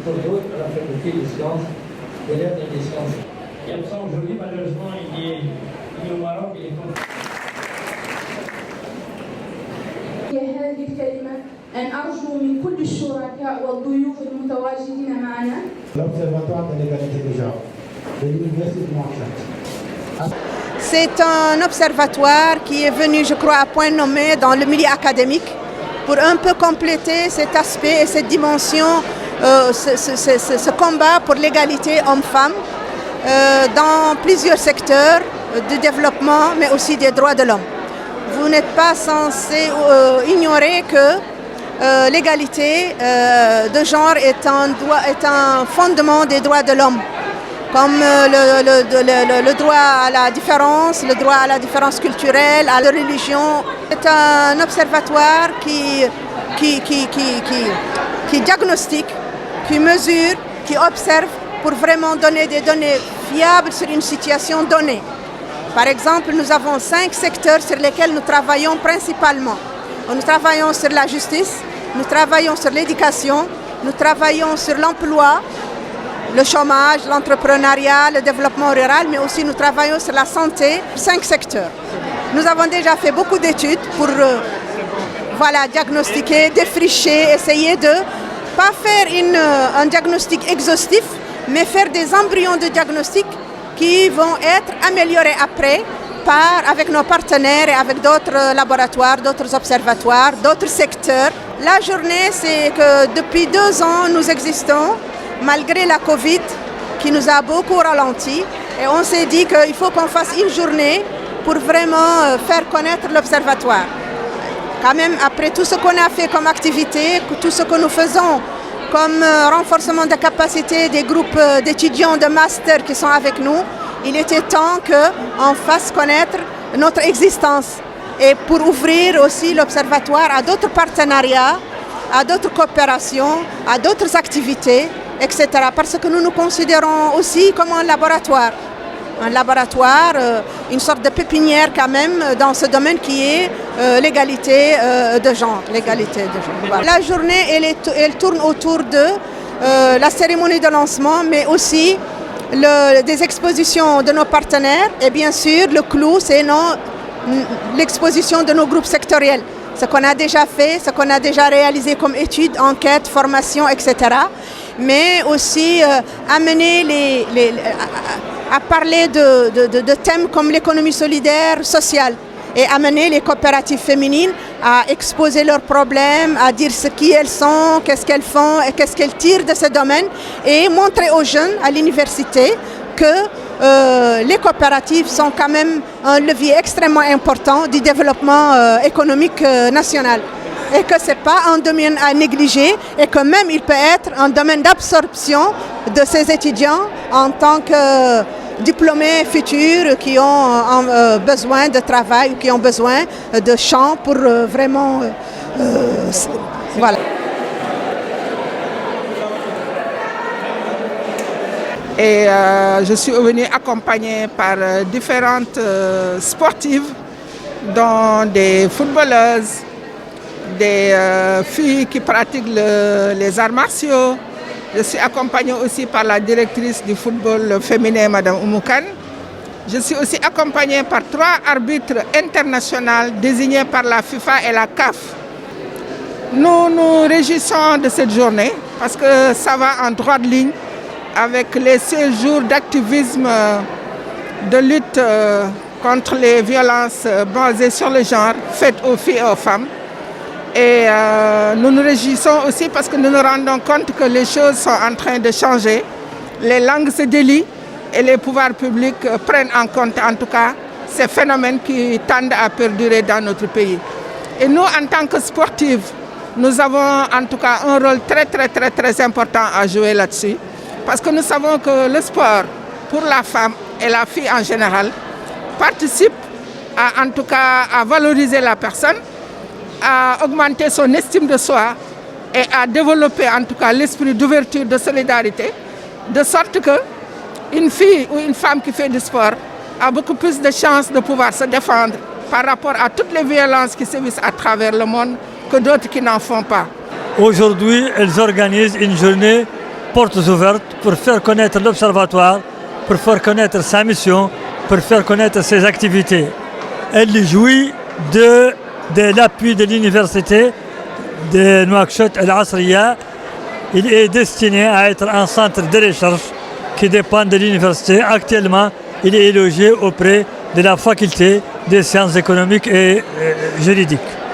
Pour d'autres, à la faculté des sciences, des lettres et des sciences. Il y a ça aujourd'hui, malheureusement, il est au Maroc, il est contre. هذه الكلمة أن أرجو من كل الشركاء والضيوف المتواجدين معنا. L'Observatoire de l'égalité des genres de l'Université de Nouakchott. C'est un observatoire qui est venu, je crois, à point nommé dans le milieu académique pour un peu compléter cet aspect et cette dimension, ce combat pour l'égalité homme-femme dans plusieurs secteurs de développement, mais aussi des droits de l'homme. Vous n'êtes pas censé ignorer que l'égalité de genre est un fondement des droits de l'homme, comme le droit à la différence, le droit à la différence culturelle, à la religion. C'est un observatoire qui diagnostique, qui mesure, qui observe pour vraiment donner des données fiables sur une situation donnée. Par exemple, nous avons 5 secteurs sur lesquels nous travaillons principalement. Nous travaillons sur la justice, nous travaillons sur l'éducation, nous travaillons sur l'emploi, le chômage, l'entrepreneuriat, le développement rural, mais aussi nous travaillons sur la santé, 5 secteurs. Nous avons déjà fait beaucoup d'études pour diagnostiquer, défricher, essayer de ne pas faire un diagnostic exhaustif, mais faire des embryons de diagnostic qui vont être améliorés après avec nos partenaires et avec d'autres laboratoires, d'autres observatoires, d'autres secteurs. La journée, c'est que depuis 2 ans, nous existons, malgré la Covid qui nous a beaucoup ralenti. Et on s'est dit qu'il faut qu'on fasse une journée pour vraiment faire connaître l'observatoire. Quand même, après tout ce qu'on a fait comme activité, tout ce que nous faisons comme renforcement de capacité des groupes d'étudiants de master qui sont avec nous, il était temps qu'on fasse connaître notre existence et pour ouvrir aussi l'observatoire à d'autres partenariats, à d'autres coopérations, à d'autres activités, etc. Parce que nous nous considérons aussi comme un laboratoire. Un laboratoire, une sorte de pépinière quand même dans ce domaine qui est l'égalité de genre. Voilà. La journée, elle tourne autour de la cérémonie de lancement, mais aussi des expositions de nos partenaires. Et bien sûr, le clou, c'est l'exposition de nos groupes sectoriels. Ce qu'on a déjà fait, ce qu'on a déjà réalisé comme études, enquêtes, formations, etc. Mais aussi amener à parler de thèmes comme l'économie solidaire, sociale, et amener les coopératives féminines à exposer leurs problèmes, à dire qui elles sont, qu'est-ce qu'elles font et qu'est-ce qu'elles tirent de ce domaine, et montrer aux jeunes à l'université que les coopératives sont quand même un levier extrêmement important du développement économique national. Et que ce n'est pas un domaine à négliger et que même il peut être un domaine d'absorption de ces étudiants en tant que diplômés futurs qui ont besoin de travail ou qui ont besoin de champs pour vraiment... voilà. Et je suis venue accompagnée par différentes sportives, dont des footballeuses, des filles qui pratiquent les arts martiaux. Je suis accompagnée aussi par la directrice du football féminin, Mme Oumoukan. Je suis aussi accompagnée par 3 arbitres internationaux désignés par la FIFA et la CAF. Nous nous réjouissons de cette journée parce que ça va en droite ligne avec les 16 jours d'activisme de lutte contre les violences basées sur le genre faites aux filles et aux femmes. Et nous nous réjouissons aussi parce que nous nous rendons compte que les choses sont en train de changer. Les langues se délient et les pouvoirs publics prennent en compte en tout cas ces phénomènes qui tendent à perdurer dans notre pays. Et nous, en tant que sportifs, nous avons en tout cas un rôle très important à jouer là-dessus. Parce que nous savons que le sport, pour la femme et la fille en général, participe en tout cas à valoriser la personne, à augmenter son estime de soi et à développer en tout cas l'esprit d'ouverture, de solidarité, de sorte qu'une fille ou une femme qui fait du sport a beaucoup plus de chances de pouvoir se défendre par rapport à toutes les violences qui sévissent à travers le monde que d'autres qui n'en font pas. Aujourd'hui, elles organisent une journée portes ouvertes pour faire connaître l'Observatoire, pour faire connaître sa mission, pour faire connaître ses activités. Elle jouit de l'appui de l'université de Nouakchott El Asriya. Il est destiné à être un centre de recherche qui dépend de l'université. Actuellement, il est logé auprès de la faculté des sciences économiques et juridiques.